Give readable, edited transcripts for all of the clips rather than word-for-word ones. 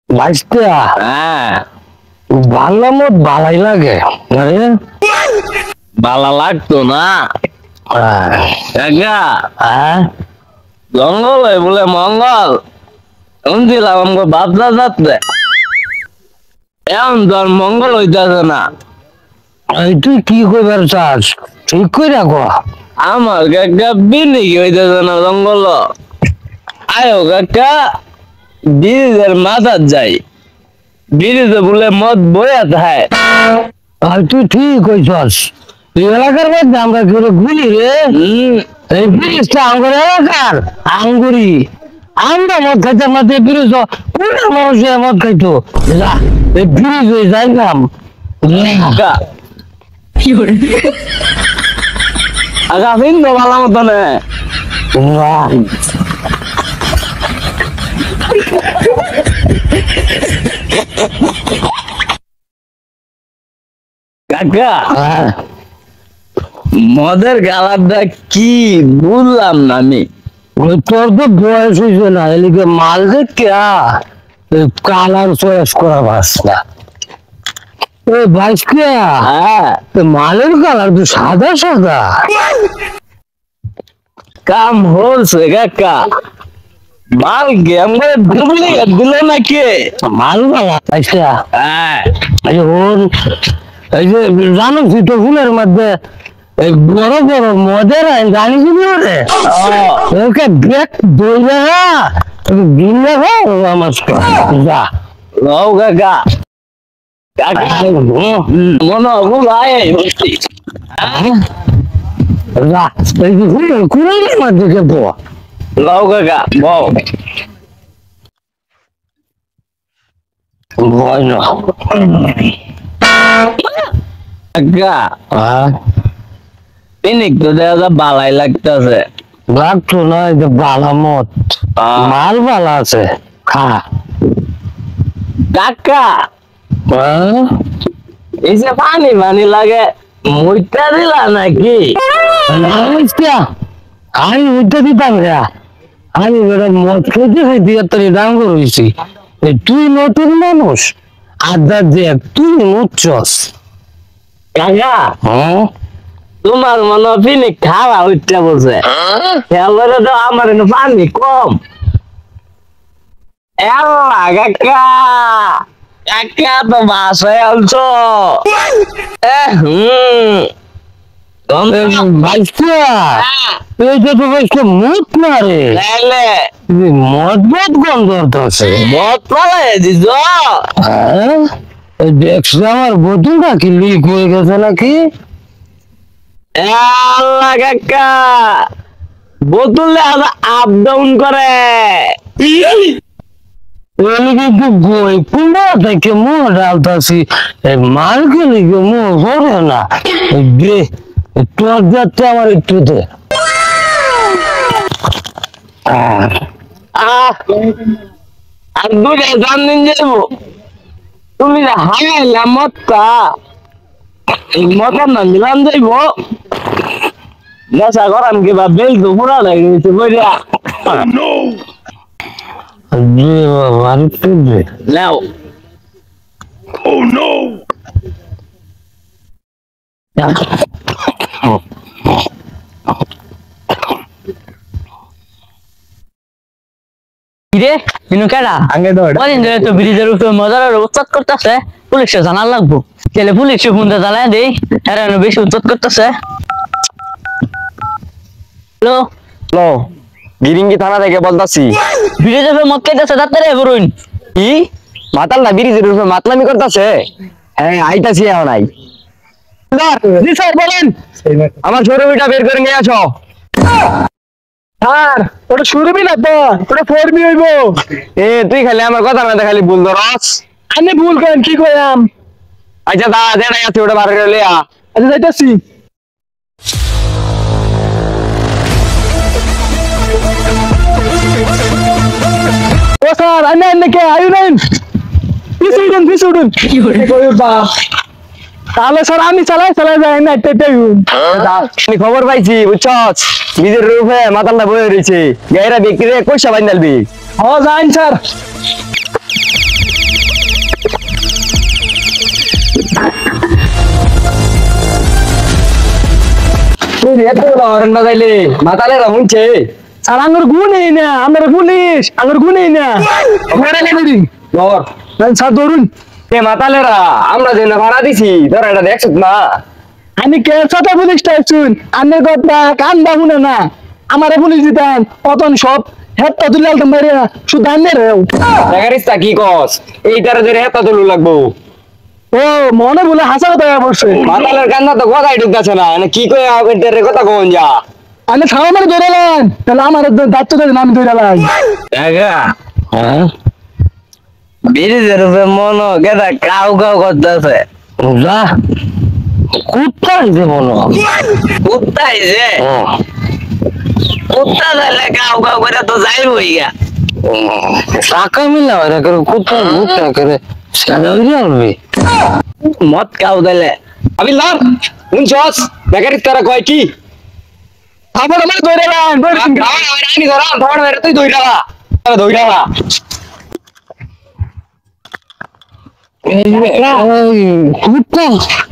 বাইশটা বাংলা মত ভালাই লাগে ভালো লাগতো না জঙ্গল বলে মঙ্গল শুনছিলাম আমাকে বাপদা যাচ্ছে এখন তোর মঙ্গল হইতেছে না। তুই কি করবার চাস ঠিক করে রাখো আমার কাকা বিনি হইতেছে না জঙ্গল আয়ো কাকা ব্রিজের মাথার যাই ব্রিজে বলে মদ বয়া থাকে। তুই ঠিক কইছস এলাকার মধ্যে আমরা কেউ ঘুরি রে এই ব্রিজটা আমার এলাকার আঙ্গুরি আমরা মদ খাইতে আমাদের ব্রিজ কোন মানুষের মদ খাইতো যা এই ব্রিজ হয়ে যাইলাম আগা কিন্তু ভালো মতো না কাকা মদের কালারটা কি বুঝলাম না আমি। তোর তো বয়স হয়েছে না এদিকে মাল দেখে কালার চয়েস করা পাস না বাইশকে মালের কালার তো সাদা সাদা কাম হচ্ছে কাকা মাল গেম করে ডুপ্লিকেট দিল নাকি মাল বালা বাইশটা এই যে জানো তো ফুলের মধ্যে বড় বড় মদের জানি শুনি ওরে ওকে ব্যাগ দই দেখা দিন দেখা আমার যা লও কাকা মনে হবো ভাই যা এই কুড়াইয়ের মধ্যে খেপো লও কাকা বউ ভয় না কাকা পিনিক তো দেখা বালাই লাগতেছে লাগতো না এই যে বালা মত মাল বালা আছে খা কাকা এই যে পানি পানি লাগে মুইটা দিলা নাকি আমি উঠতে দিতাম রে আমি মদ খেতে খাইতে তোর দাম করেছি তুই নতুন মানুষ আড্ডা দেখ তুই মুচ্ছস কাকা তোমার মনে পিনিক খাওয়া উঠতে বলছে খেয়াল তো আমার পানি কম কাকা কাকা তো বাসায় আলছো মুখ না রে মদ মদ গন্ধ আছে মদ পালাই দিছ দেখছি আমার বোতলটা কি লিক হয়ে গেছে নাকি কাকা বোতলে আপ ডাউন করে থেকে মো ডালতাছি মাল গেলে মো ধরে না তোর যাচ্ছে আমার একটু দে আর দুটা জান দিন যাবো তুমি যে হারাইলা মতটা এই মতার না মিলান যাইব নেশা করান কিবা বেল তো পুরা লাগে গেছে বইরা নাও Oh no! রে ইনু কেডা আগে দৌড় ওদিন ধরে তো ব্রিজের উপরে মজার উৎপাত করতেছে পুলিশে জানার লাগবো তাহলে পুলিশে ফোন দিয়ে জানাই দেই এরা বেশি উৎপাত করতেছে হ্যালো হ্যালো গিরিঙ্গি থানা থেকে বলতাছি ব্রিজের উপরে মদ খাইতেছে তাড়াতাড়ি বরুন কি মাতাল না ব্রিজের উপরে মাতলামি করতেছে হ্যাঁ আইতাছি এখন আই জি স্যার বলেন আমার শোরুমটা বের করে নিয়ে আসো স্যার ওটা শুরুবি না তো ওটা ফোরবি হইব তুই খালি আমার কথা না খালি ভুল ধরস আমি ভুল করেন কি কইলাম আচ্ছা দা যেটাই আছে ওটা বার করে লিয়া আচ্ছা যাইতাছি ও স্যার আইনা কে আয়ু নাইন পিছুড়ুন কি করে বাপ তাহলে স্যার আমি চালাই যাই না আমি খবর পাইছি বুঝছস নিজের রূপে মাতালটা বয়ে রয়েছে গায়েরা ব্যক্তিরে কইসা বাইন ডালবি ও যাইন স্যার মাতালেরা শুনছে স্যার আঙ্গুর গুণ এই না আমার পুলিশ আঙ্গুর গুণ এই না স্যার ধরুন মাতালেরা আমরা যে ভাড়া দিছি ধর এটা দেখছ না আমি কে সাথে পুলিশটা শুন আমি কথা কান বাহুনে না আমারে পুলিশ দিতেন পতন সব হেত্তা তুলে আলতাম বাইরে শুধু আনের দেখারিস্তা কি কস এই তারা ধরে হেতা তুলু লাগবো ও মনে বলে হাসা কথা বসে মাতালের কান্না তো কথাই ঢুকতেছে না কি কই আবের কথা কোন যা আমি খাওয়া মানে ধরে এলাম তাহলে আমার দায়িত্ব দেন আমি ধরে এলাম দেখা ব্রিজের উপরে মনো গেদা কাউ কাউ করতেছে যা কুত্তা হইছে মনে কুত্তা আইছে কুত্তা ধরলে কাউ কাউ করে তো যাইবই গা টাকা মিলা হয় না করে কুত্তা মুখটা করে সাদা হইলে হবে মদ কাউ দিলে আমি লাভ শুনছস বেকারি তারা কয় কি আমার আমার ধরে এলাম আমি ধরাম ধর মেরে তুই দইরালা দইরালা কুত্তা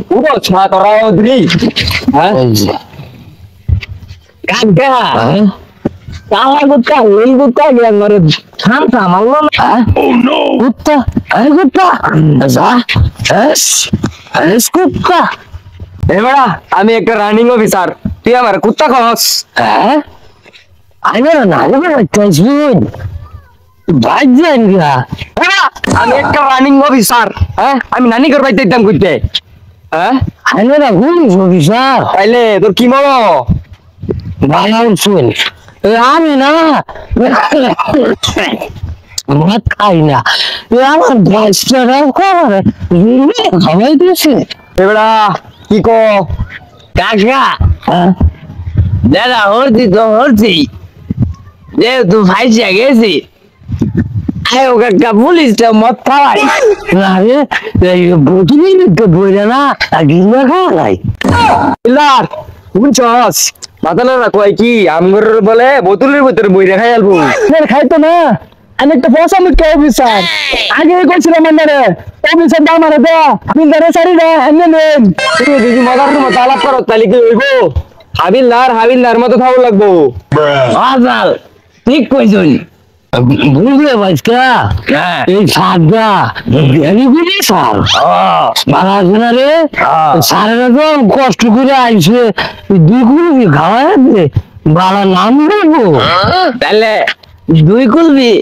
পুরো ছা তোরা ওদ্রি হ্যাঁ কাকা কালা কুত্তা নীল কুত্তা গিয়ে মরে ঠান্ডা মারলো না Oh no! কুত্তা আরে কুত্তা যা কুত্তা এবারা আমি একটা রানিং অফিসার তুই আমার কুত্তা খস হ্যাঁ আমি না শুন বাজান গা আমি একটা রানিং অফিসার হ্যাঁ আমি নানি কর বাইতে দিতাম করতে হ্যাঁ আমি না পুলিশ অফিসার তাইলে তোর কি মনো ভালো শুন আমি না ভাত খাই না আমার দশটা খাওয়াই দিয়েছে এবারা কি কো কাকা দাদা হরছি তো হরছি যেহেতু ফাইসা গেছি আয়ো কাকা পুলিশটা মদ খাওয়াই আরে বোতলই নিতে বইলে না গিলা খাওয়া নাই পিলার শুনছস মাতালেরা কয় কি আমগর বলে বোতলের ভিতরে বই রেখাই আলবো খাইতো না আমি একটা পয়সা মুখ্য অফিসার আগে কইছিলাম মানে অফিসার দাম আরে দে বিলদারে সারি দে এনে নেন তুই যদি মজার মতো আলাপ করো তাহলে কি হইব হাবিলদার মতো থাও লাগবো আজাল ঠিক কইছুন বুঝলে ভাইস্কা এই সারটা ভেরি গুলি সার ভালো আছে না রে সারেরা তো কষ্ট করে আইছে দুই কুলবি খাওয়া দে ভালো নাম দেবো তাহলে দুই কুলবি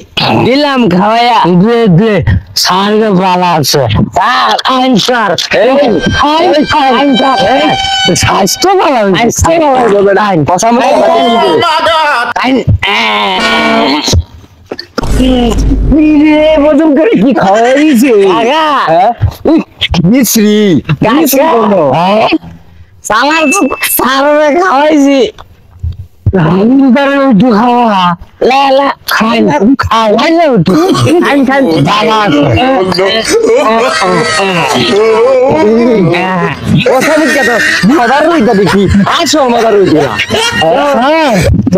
দিলাম খাওয়াইয়া দে দে সারটা ভালো আছে স্যার আইন স্যার আইন স্যার স্বাস্থ্য ভালো স্বাস্থ্য ভালো আইন কথা মতো বদল করে কি খাওয়াইছে মিশ্রি সালার তো সারা খাওয়াইছি একটু খাওয়া লা লা খাই না খাওয়াই না একটু খাই খাই ভালো আছে কথা বুঝতে তো মজার রইতা দেখি আসো মজার রইতা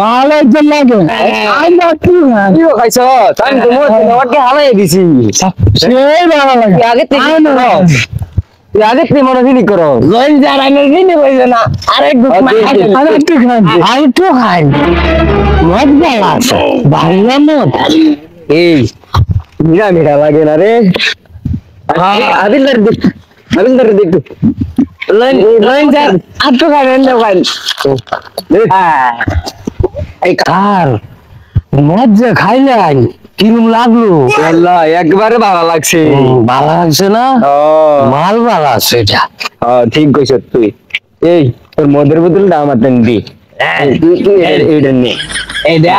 ভালো একজন লাগে আমি একটু কি খাইছ তাই তোমাকে হালাই দিছি সেই ভালো লাগে আগে থেকে মনে ফিলি করো লইন যারা নিয়ে কইছে না আরেকটু খান আরেকটু খান মদ ভালো আছে ভালো মদ এই মিঠা মিঠা লাগে না রে আবিলদার দেখতো লইন যার আটটু খান এনে খান এই কার মদ যে খাইলেন কিরম লাগলো আল্লাহ একবারে ভালো লাগছে ভালো লাগছে না ও মাল ভালো আছে এটা ঠিক কইছ তুই এই তোর মদের বোতলটা আমার দেন দি এইটা নে এইটা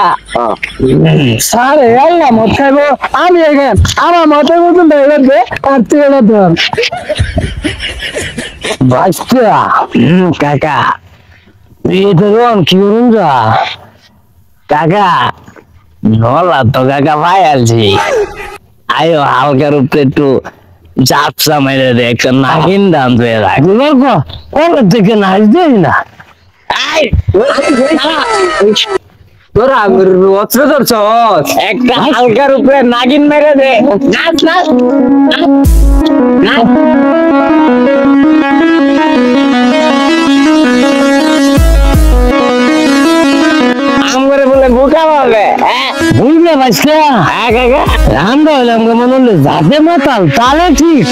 স্যার আল্লাহ মদ খাইবো আমি এখানে আমার মদের মতন দেখবে কাটতে গেলে ধর বাচ্চা কাকা এটা রন কি করুন যা কাকা নলা তো কাকা ভাই আলছি আয়ো হালকার উপরে একটু জাপসা মেরে দে একটা নাগিন দাম ধরে রাখ কবে থেকে নাচ দেই না তোরা অস্ত্র ধরছস একটা হালকার উপরে নাগিন মেরে দে নাচ নাচ নাচ আমরে বলে বোকা বলে বুঝলে বাচ্চা কাকা আমরা হইলাম মনে হলো যাতে মাতাল তাহলে ঠিক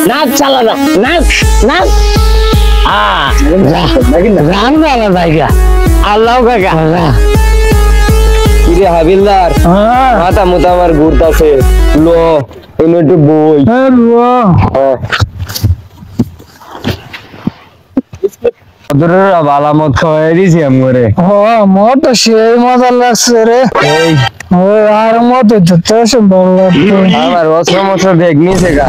নাচ চালা না নাচ নাচ রাম গালা জায়গা আল্লাহ কাকা কিরে হাবিলদার মাথা মোতা আমার ঘুরতাছে লো এনে একটু বই বালামত খাওয়াই দিছি আমরে মত সেই মজা লাগছে রে এই আর মত হচ্ছে তো সে বললো আমার অস্ত্র মস্ত্র দেখ নিছে গা